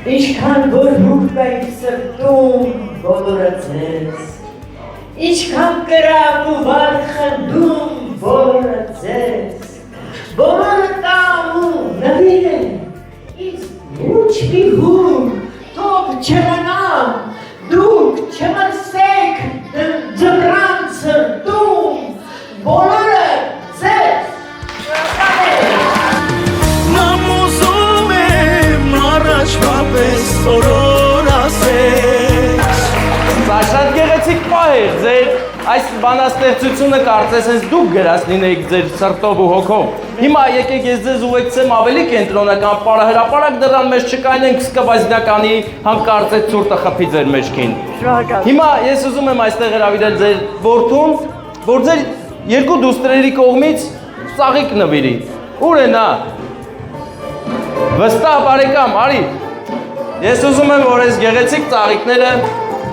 Ինչքան որ հուր կայք սրտում բոլորը ձեզ, ինչքան կրակ ու վար խնդում բոլորը ձեզ, բոլորը տամ ու նվիր են, իսկ ոչ մի հուր թող չմնամ, դուք չմրսեք ձմռան սրտում, բոլորը ձեզ, Սորոր ասես Սա շատ գեղեցիկ պահ էր, ձեր այս բանաստեղծությունը կարծես հենց դուք գրած լինեիք ձեր սրտով ու հոգով։ Հիմա եկեք ես ձեզ ուղեկցեմ ավելի կենտրոնական պարահրապարակ դրան մեջ չկայնենք սկավազնականի հանկարծեց ցուրտը խփի ձեր մեջքին։ Հիմա ես ուզում եմ այստեղ հրավիրել ձեր որդուն, որ ձեր երկու դուստրերի կողմից ծաղիկ նվիրի։ Ուր է նա։ Վստահ բարեկամ, արի։ Ես ուզում եմ, որ այս գեղեցիկ ծաղիկները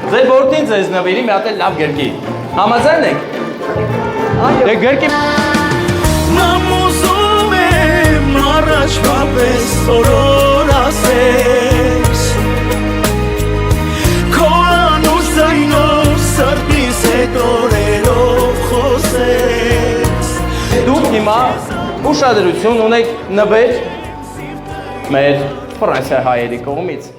ձեր որդին ձեզ նվիրի մի հատ էլ լավ գրկի։ Համաձայն եք։ Դե գրկի։ Մամ ուզում եմ առաջվա պես սորոր ասես Քո անուշ ձայնով սրտիս հետ օրերով խոսես Դուք հիմա ուշադրություն ունեք նվեր մեր Ֆրանսիա հայերի կողմից։